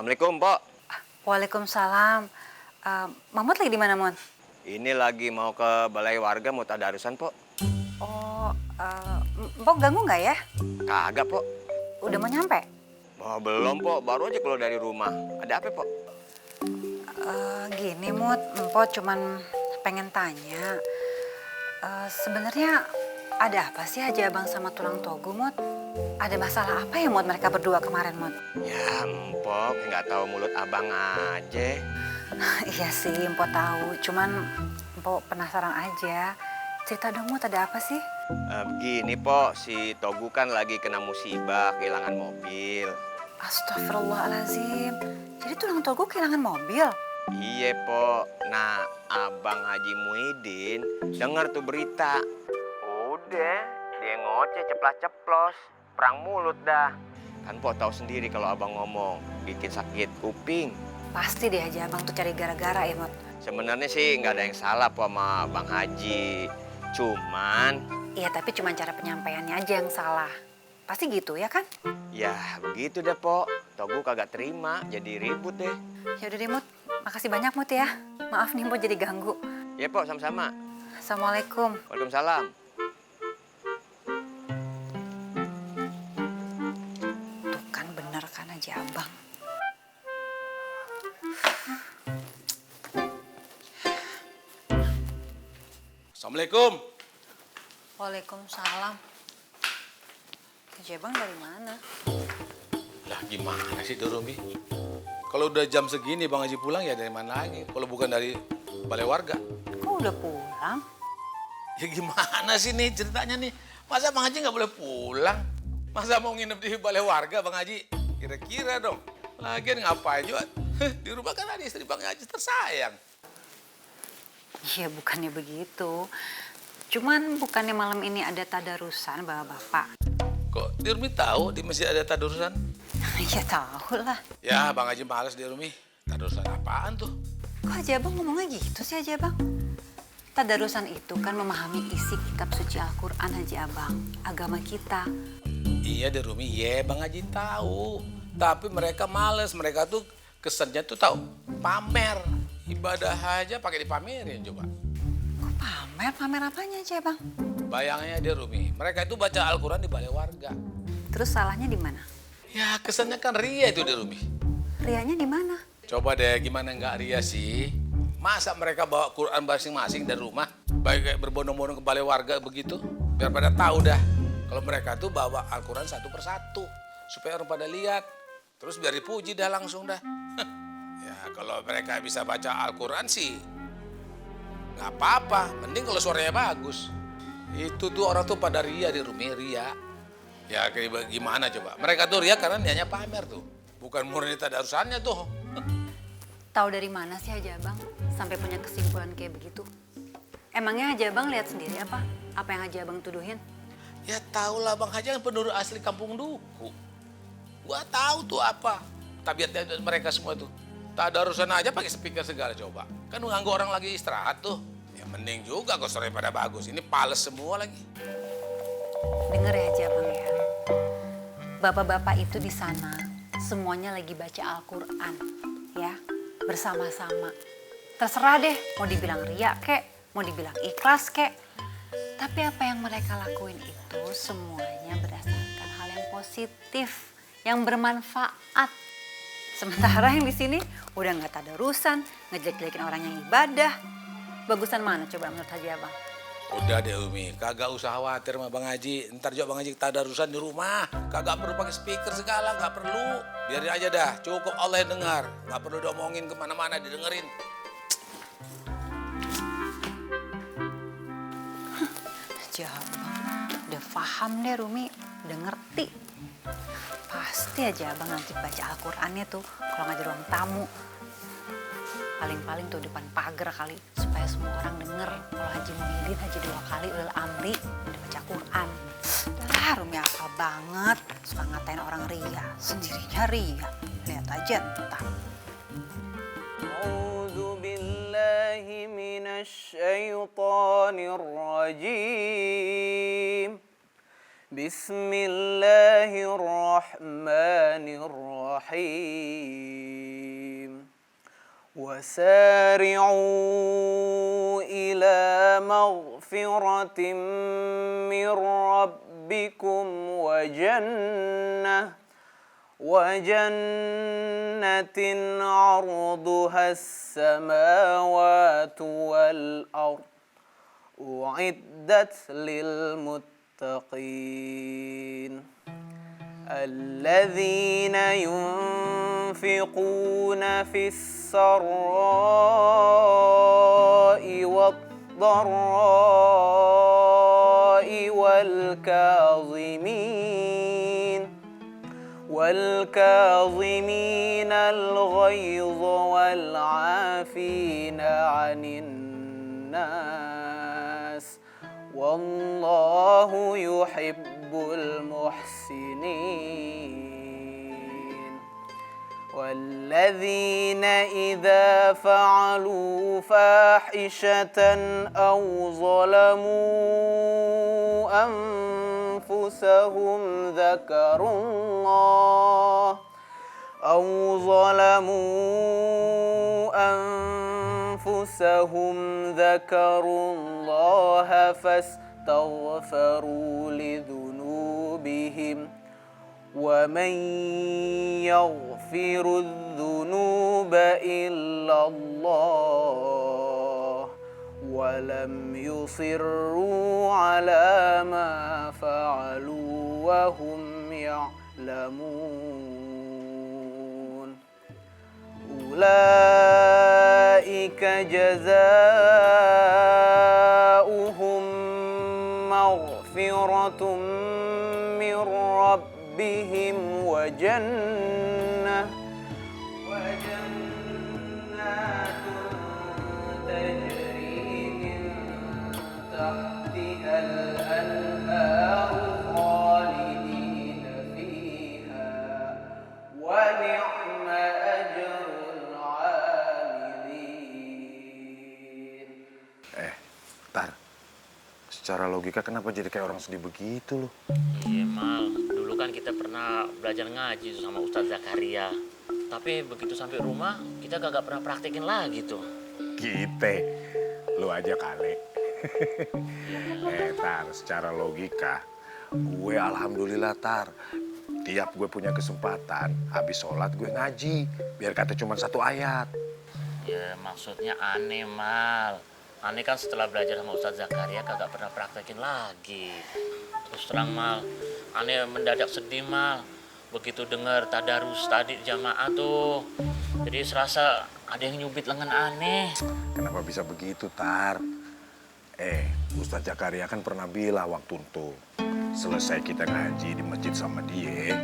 Assalamualaikum, Pok. Waalaikumsalam. Mamut lagi di mana, Mon? Ini lagi mau ke balai warga mau tadarusan, Pok. Oh, Mpok ganggu nggak ya? Kagak, Pok. Udah mau nyampe? Oh, belum, Pok. Baru aja keluar dari rumah. Ada apa, Pok? Gini, Mut. Mpok cuman pengen tanya. Sebenarnya ada apa sih Haji Abang sama tulang togu, Mut? Ada masalah apa ya, Mut, mereka berdua kemarin, Mut? Ya, Mpok. Nggak tahu mulut abang aja. Iya sih, Mpok tahu. Cuman Mpok penasaran aja. Cerita dong, Mut, ada apa sih? Begini, Pok. Si Togu kan lagi kena musibah, kehilangan mobil. Astagfirullahaladzim. Jadi tulang togu kehilangan mobil? Iya, Pok. Nah, Abang Haji Muhyiddin denger tuh berita. Udah, dia ngoceh ceplas-ceplos. Perang mulut dah. Kan Pok tahu sendiri kalau abang ngomong, bikin sakit kuping. Pasti deh Haji Abang tuh cari gara-gara ya, Mut. Sebenarnya sih nggak ada yang salah Pok sama Bang Haji. Cuman, Iya, tapi cuma cara penyampaiannya aja yang salah. Pasti gitu ya kan? ya begitu deh Pok. Togu kagak terima, jadi ribut deh. Ya udah deh, Mut. Makasih banyak, Mut ya. Maaf nih, Mut jadi ganggu. Ya Pok, sama-sama. Assalamualaikum. Waalaikumsalam. Tuh kan bener kan Haji Abang. Assalamualaikum. Waalaikumsalam. Haji Abang dari mana? Lah gimana sih Dorumi? Kalau udah jam segini Bang Haji pulang ya dari mana lagi? Kalau bukan dari balai warga. Kok udah pulang? Ya gimana sih nih ceritanya nih? Masa Bang Haji nggak boleh pulang? Masa mau nginep di balai warga Bang Haji? Kira-kira dong. Lagian ngapain juga? Di rumah kan ada istri Bang Haji tersayang. Iya, bukannya begitu. Cuman bukannya malam ini ada tadarusan bapak-bapak? Kok Dirumi tahu di masjid ada tadarusan? Ya tahu lah. Ya Bang Haji males Dirumi. Tadarusan apaan tuh? Kok Haji Abang ngomongnya gitu sih Haji Abang? Tadarusan itu kan memahami isi kitab suci Al-Quran Haji Abang. Agama kita. Iya Dirumi, ya Bang Haji tahu. Tapi mereka males, mereka tuh kesannya tuh tahu pamer. Ibadah aja pakai dipamerin coba. Kok pamer? Pamer apanya Haji Abang? Bayangnya dia Rumi, mereka itu baca Al-Quran di balai warga. Terus salahnya di mana? Ya kesannya kan ria itu dia Rumi. Rianya di mana? Coba deh gimana nggak ria sih? Masa mereka bawa Quran masing-masing dari rumah? Baik kayak berbondong-bondong ke balai warga begitu? Biar pada tahu dah. Kalau mereka tuh bawa Al-Quran satu persatu. Supaya orang pada lihat. Terus biar dipuji dah langsung dah. Ya kalau mereka bisa baca Al-Quran sih nggak apa-apa. Mending kalau suaranya bagus. Itu tuh orang tuh pada ria di Rumi, ria. Ya kayak gimana coba? Mereka tuh ria karena niatnya pamer tuh. Bukan murni tadarusannya tuh. Tahu dari mana sih Haji Abang sampai punya kesimpulan kayak begitu? Emangnya Haji Abang lihat sendiri apa? Apa yang Haji Abang tuduhin? Ya tau lah Bang Haji kan penduduk asli kampung Duku. Gua tahu tuh apa tabiatnya mereka semua tuh. Tadarusan aja pakai speaker segala coba. Kan nganggu orang lagi istirahat tuh. Ya mending juga kok suaranya pada bagus. Ini pales semua lagi. Dengar ya Haji Abang ya. Bapak-bapak itu di sana semuanya lagi baca Al-Quran ya, bersama-sama. Terserah deh mau dibilang riya kek, mau dibilang ikhlas kek. Tapi apa yang mereka lakuin itu semuanya berdasarkan hal yang positif, yang bermanfaat. Sementara yang di sini udah nggak tadarusan, ngejelek-jelekin orang yang ibadah. Bagusan mana coba menurut Haji Abang? Udah deh Umi, kagak usah khawatir sama Bang Haji. Ntar juga Bang Haji tadarusan di rumah. Kagak perlu pakai speaker segala, nggak perlu. Biarin aja dah, cukup Allah yang dengar. Nggak perlu diomongin kemana-mana, didengerin. Haji Abang udah paham deh Rumi, udah ngerti. Pasti aja Abang nanti baca Al-Qurannya tuh kalau nggak di ruang tamu. Paling-paling tuh depan pagar kali supaya semua orang denger kalau Haji Muhyiddin Haji 2 kali ulil amri udah baca Quran. Lah Rumi apa banget suka ngatain orang ria, sendirinya ria. Lihat aja ntar. A'udzu billahi minasy syaithanir rajim. بسم الله الرحمن الرحيم وسارعوا إلى مغفرة من ربكم وجنة عرضها السماوات والأرض أعدت للمتقين الذين ينفقون في السراء والضراء والكاظمين الغيظ والعافين عن الناس والله يحب المحسنين والذين إذا فعلوا فاحشة أو ظلموا أنفسهم ذكروا الله فاستغفروا لذنوبهم ومن يغفر الذنوب إلا الله ولم يصروا على ما فعلوا وهم يعلمون أولئك جزاؤهم مغفرة من ربهم وجنات تجري من تحتها الأنهار خالدين فيها ونعم أجر العاملين. Tar, secara logika kenapa jadi kayak orang sedih begitu loh? Iya Mal, dulu kan kita pernah belajar ngaji sama Ustadz Zakaria. Tapi begitu sampai rumah, kita kagak pernah praktekin lagi tuh. Lu aja kali. Tar, secara logika, gue alhamdulillah Tar. Tiap gue punya kesempatan, habis sholat gue ngaji. Biar kata cuma 1 ayat. Ya maksudnya aneh Mal. Aneh kan setelah belajar sama Ustadz Zakaria kagak pernah praktekin lagi. Terus terang Mal, aneh mendadak sedih Mal. Begitu dengar tadarus tadi jamaah tuh. Jadi serasa ada yang nyubit lengan aneh. Kenapa bisa begitu Tar? Ustadz Zakaria kan pernah bilang waktu itu selesai kita ngaji di masjid sama dia,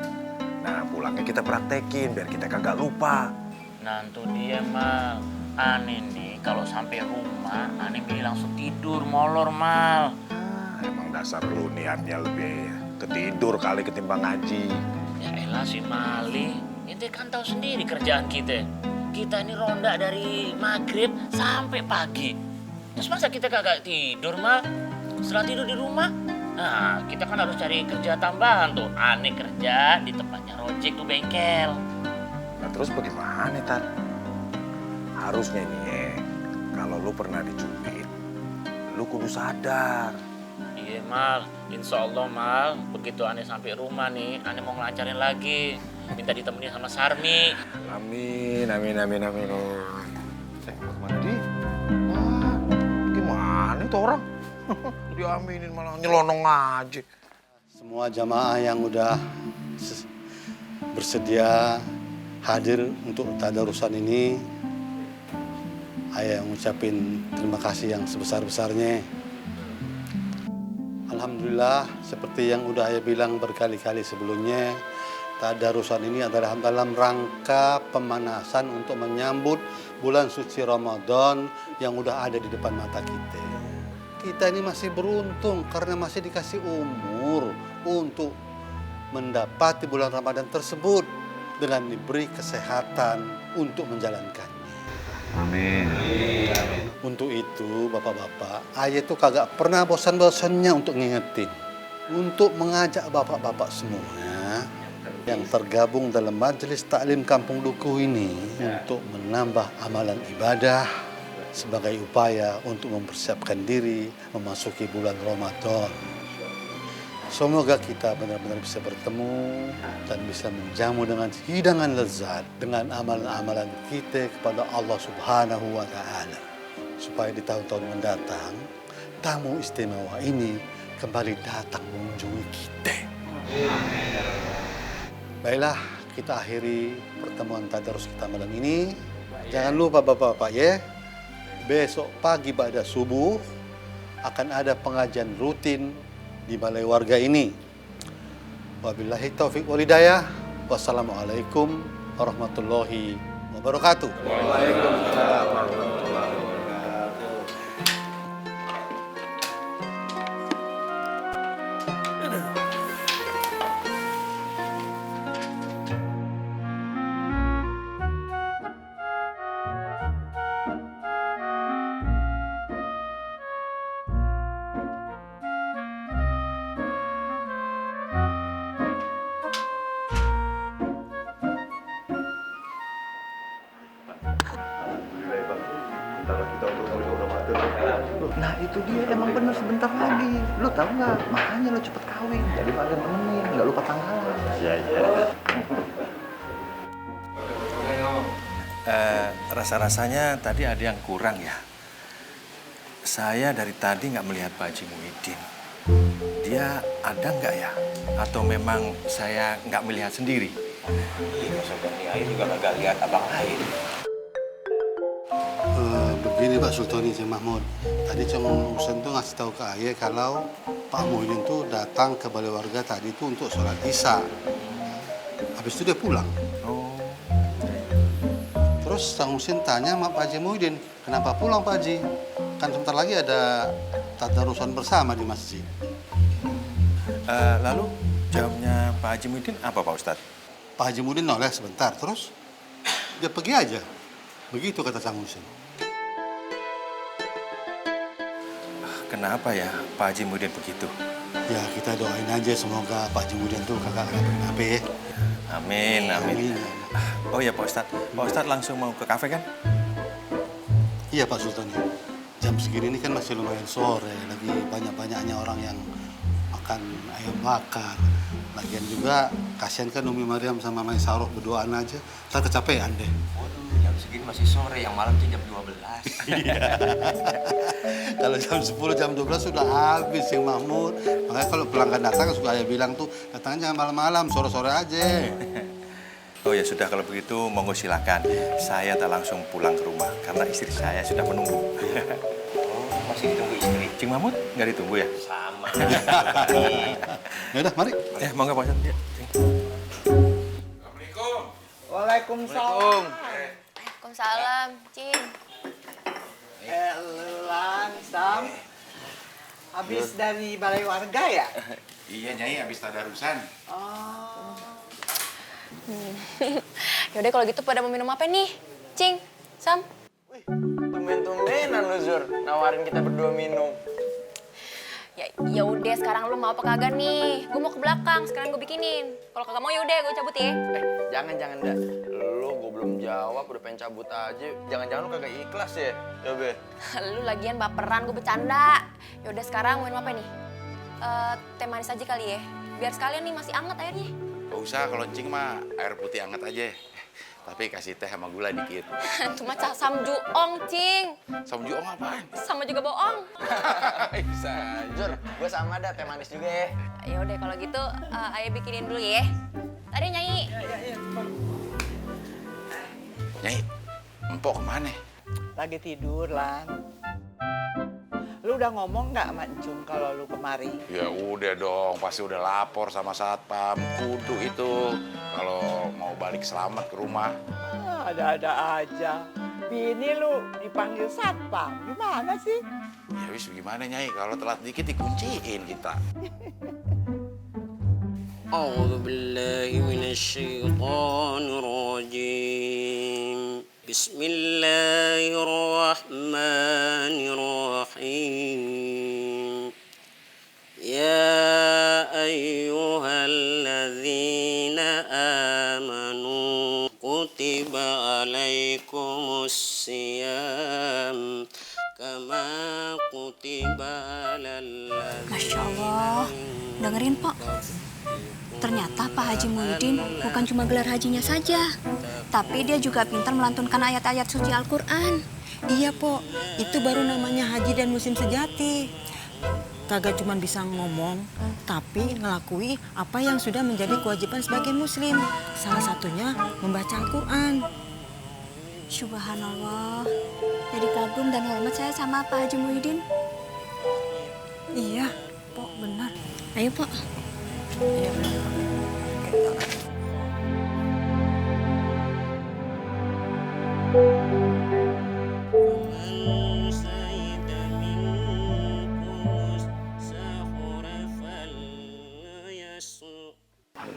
nah pulangnya kita praktekin biar kita kagak lupa. Nah itu dia Mal. Aneh nih kalau sampai rumah aneh milih langsung tidur molor Mal. Emang dasar lu niatnya lebih ketidur kali ketimbang ngaji. Ya elah si Mali, ente kan tahu sendiri kerjaan kita. Kita ini ronda dari maghrib sampai pagi. Terus masa kita kagak tidur Mal? Setelah tidur di rumah, nah kita kan harus cari kerja tambahan tuh. Aneh kerja di tempatnya rojek tuh bengkel. Nah terus bagaimana Tar? Harusnya nih kalau lu pernah dicubit, lu kudu sadar. Iya Mal, insya Allah Mal, begitu aneh sampai rumah nih, aneh mau ngelancarin lagi. Minta ditemenin sama Sarmi. Amin. Mana di? Wah, gimana itu orang? Diaminin malah nyelonong aja. Semua jamaah yang udah bersedia hadir untuk tadarusan ini, Ayah ngucapin terima kasih yang sebesar-besarnya. Alhamdulillah, seperti yang udah Ayah bilang berkali-kali sebelumnya, tadarusan ini adalah dalam rangka pemanasan untuk menyambut bulan suci Ramadan yang udah ada di depan mata kita. Kita ini masih beruntung karena masih dikasih umur untuk mendapati bulan Ramadan tersebut dengan diberi kesehatan untuk menjalankannya. Amin. Untuk itu, bapak-bapak, Ayah tuh kagak pernah bosan-bosannya untuk ngingetin, untuk mengajak bapak-bapak semuanya yang tergabung dalam majelis taklim Kampung Dukuh ini untuk menambah amalan ibadah sebagai upaya untuk mempersiapkan diri memasuki bulan Ramadan. Semoga kita benar-benar bisa bertemu dan bisa menjamu dengan hidangan lezat dengan amalan-amalan kita kepada Allah Subhanahu wa Ta'ala. Supaya di tahun-tahun mendatang, tamu istimewa ini kembali datang mengunjungi kita. Baiklah, kita akhiri pertemuan tadarus kita malam ini. Jangan lupa Bapak-bapak ya, besok pagi pada subuh akan ada pengajian rutin di balai warga ini. Wabillahi taufiq wal hidayah. Wassalamualaikum warahmatullahi wabarakatuh. Waalaikumsalam warahmatullahi wabarakatuh. Nah itu dia emang bener sebentar lagi. Lu tahu nggak? Makanya lu cepet kawin. Jadi pada nemenin, nggak lupa tanggalan. Iya. Rasa-rasanya tadi ada yang kurang ya. Saya dari tadi nggak melihat Pak Haji Muhyiddin. Dia ada nggak ya? Atau memang saya nggak melihat sendiri? Iya, Sultani Air juga kagak lihat abang Air. Begini Pak Sultani Cik Mahmud. Tadi Cong Husen tuh ngasih tahu ke Ayah kalau Pak Muhyiddin tuh datang ke balai warga tadi tuh untuk sholat Isya. Habis itu dia pulang. Terus Cong Husen tanya sama Pak Haji Muhyiddin, kenapa pulang Pak Haji? Kan sebentar lagi ada tadarusan bersama di masjid. Lalu jawabnya Pak Haji Muhyiddin apa Pak Ustadz? Pak Haji Muhyiddin noleh sebentar, terus dia pergi aja. Begitu kata Cong Husen. Kenapa ya Pak Haji Muhyiddin begitu? Ya kita doain aja semoga Pak Haji Muhyiddin tuh kagak kenapa-napa ya. Amin, amin. Oh ya Pak Ustadz langsung mau ke kafe kan? Iya Pak Sultani. Jam segini ini kan masih lumayan sore, lagi banyak-banyaknya orang yang makan ayam bakar. Lagian juga kasihan kan Umi Mariam sama Mai Saroh berduaan aja, ntar kecapean deh. Jam segini masih sore, yang malam tuh jam 12. Kalau jam 10, jam 12 sudah habis yang Mahmud. Makanya kalau pelanggan datang suka ayah bilang tuh, datangnya jangan malam-malam, sore-sore aja. Oh ya sudah kalau begitu monggo silakan. Saya tak langsung pulang ke rumah karena istri saya sudah menunggu. Oh, masih ditunggu istri. Cing Mahmud nggak ditunggu ya? Sama. Ya udah, mari. Monggo Pak Ustadz. Ya, Cing. Waalaikumsalam. Waalaikumsalam, Cing. Elan, Sam. Habis dari balai warga ya? Iya Nyai, habis tadarusan. Oh. Yaudah kalau gitu pada mau minum apa nih? Cing, Sam. Wih, tumben-tumbenan lu Zur, nawarin kita berdua minum. Ya udah sekarang lu mau apa kagak nih? Gue mau ke belakang, sekarang gue bikinin. Kalau kagak mau yaudah gue cabut ya. Jangan dah. Lu gue belum jawab, udah pengen cabut aja. Jangan-jangan lu kagak ikhlas ya? Ya be. Lu lagian baperan, gue bercanda. Yaudah sekarang mau minum apa nih? Teh manis aja kali ya. Biar sekalian nih masih anget airnya. Gak usah, kalau Cing mah air putih hangat aja. Tapi kasih teh sama gula dikit. Cuma samjuong, Cing. Samjuong apaan? Sama juga bohong. Bisa. Zur, gue sama dah teh manis juga ya. Ya udah kalau gitu ayah bikinin dulu ya. Tadi nyanyi. Nyai, empok kemana? Lagi tidur, Lan. Lu udah ngomong nggak sama Encum kalau lu kemari? Ya udah dong, pasti udah lapor sama satpam. Kudu itu kalau mau balik selamat ke rumah. Ada-ada aja. Bini lu dipanggil satpam. Gimana sih? Ya wis gimana Nyai, kalau telat dikit dikunciin kita. أعوذ بالله من الشيطان الرجيم بسم الله الرحمن الرحيم يا أيها الذين آمنوا كتب عليكم الصيام كما كتب على الذين Masya Allah, dengerin Pok. Ternyata Pak Haji Muhyiddin bukan cuma gelar hajinya saja, tapi dia juga pintar melantunkan ayat-ayat suci Al-Quran. Iya, Pok. Itu baru namanya haji dan muslim sejati. Kagak cuma bisa ngomong, tapi ngelakui apa yang sudah menjadi kewajiban sebagai muslim. Salah satunya membaca Al-Quran. Subhanallah, jadi kagum dan hormat saya sama Pak Haji Muhyiddin. Iya, Pok, benar. Ayo, Pok. Iya, benar.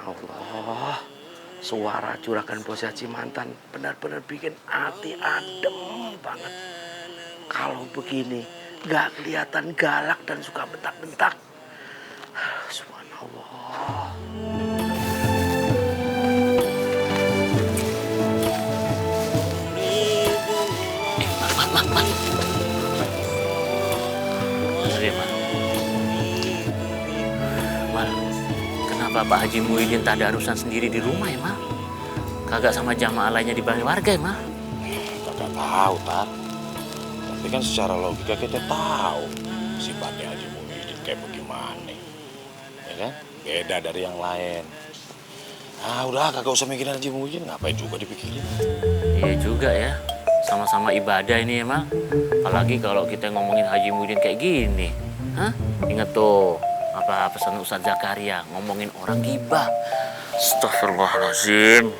Allah, suara juragan Bos Haji Mantan benar-benar bikin hati adem banget. Kalau begini, nggak kelihatan galak dan suka bentak-bentak. Subhanallah. Kenapa Pak Haji Muhyiddin tadarusan sendiri di rumah ya, Mal? Kagak sama jamaah lainnya di balik warga ya, Mal? Kagak tahu, Tar. Tapi kan secara logika kita tahu sifatnya Haji Muhyiddin kayak bagaimana. Ya kan? Beda dari yang lain. Ah, udah kagak usah mikirin Haji Muhyiddin, ngapain juga dipikirin. Iya juga ya. Sama-sama ibadah ini ya, Mal. Apalagi kalau kita ngomongin Haji Muhyiddin kayak gini. Hah? Ingat tuh, apa pesan Ustadz Zakaria, ngomongin orang gibah. Astagfirullahaladzim.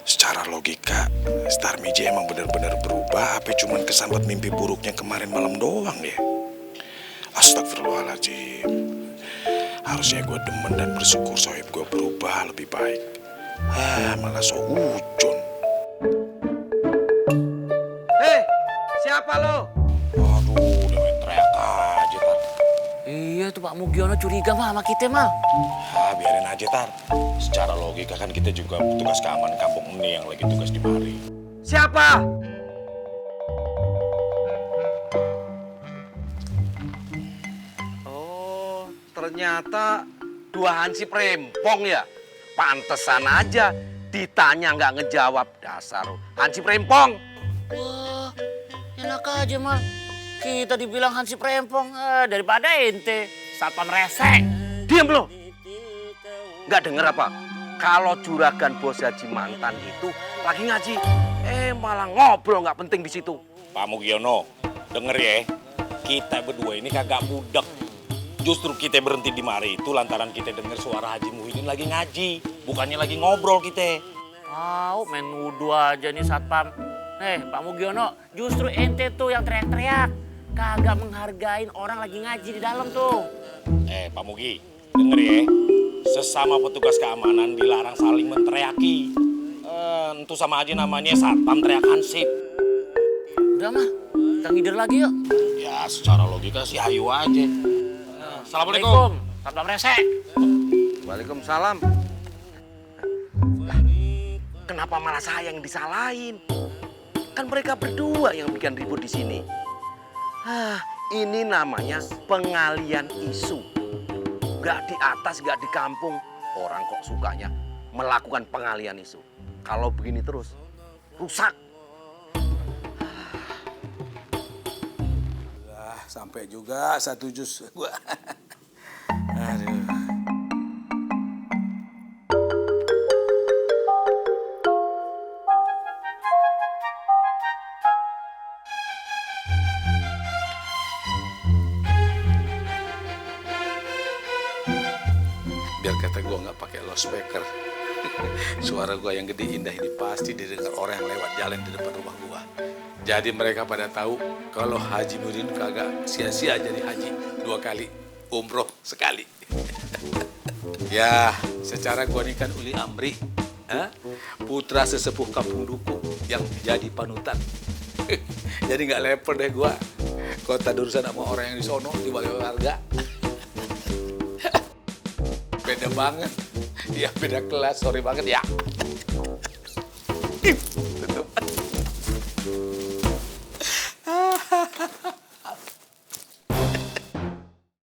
Secara logika, Star Miji emang benar-benar berubah, apa cuman kesambat mimpi buruknya kemarin malam doang ya? Astagfirullahaladzim. Harusnya gue demen dan bersyukur sohib gue berubah lebih baik. Malah so ujon. Siapa lo? Waduh, udah main teriak aja, Tar. Iya tuh Pak Mugiono curiga mah sama kita, Mal. Biarin aja, Tar. Secara logika kan kita juga petugas keamanan kampung ini yang lagi tugas di mari. Siapa? Oh, ternyata dua hansip rempong ya? Pantesan aja ditanya nggak ngejawab. Dasar hansip rempong. Wah, enak aja, Mal. Kita dibilang hansip rempong daripada ente satpam resek. Diam lo. Nggak denger apa? Kalau juragan Bos Haji Mantan itu lagi ngaji, malah ngobrol nggak penting di situ. Pak Mugiono, denger ya, kita berdua ini kagak budek. Justru kita berhenti di mari itu lantaran kita denger suara Haji Muhyiddin lagi ngaji, bukannya lagi ngobrol kita. Tahu main nuduh aja nih satpam. Pak Mugiono, justru ente tuh yang teriak-teriak. Kagak menghargain orang lagi ngaji di dalam tuh. Pak Mugi, denger ya. Sesama petugas keamanan dilarang saling menteriaki. Itu sama aja namanya satpam teriak hansip. Udah mah, kita ngider lagi yuk. Ya secara logika sih ayo aja. Assalamualaikum. Satpam resek. Waalaikumsalam. Kenapa malah saya yang disalahin? Kan mereka berdua yang bikin ribut di sini. Ini namanya pengalian isu. Gak di atas, gak di kampung. Orang kok sukanya melakukan pengalian isu. Kalau begini terus, rusak. Sampai juga satu jus gua. Aduh. Biar kata gua nggak pakai loudspeaker. Suara gua yang gede indah ini pasti didengar orang yang lewat jalan di depan rumah gua. Jadi mereka pada tahu kalau Haji Muhyiddin kagak sia-sia jadi haji 2 kali, umroh sekali. Ya, secara gua ini kan Uli Amri, putra sesepuh kampung Duku yang jadi panutan. Jadi nggak leper deh gua. Kota urusan sama orang yang di sono di balik warga. Beda banget. Ya beda kelas, sorry banget ya. Ih,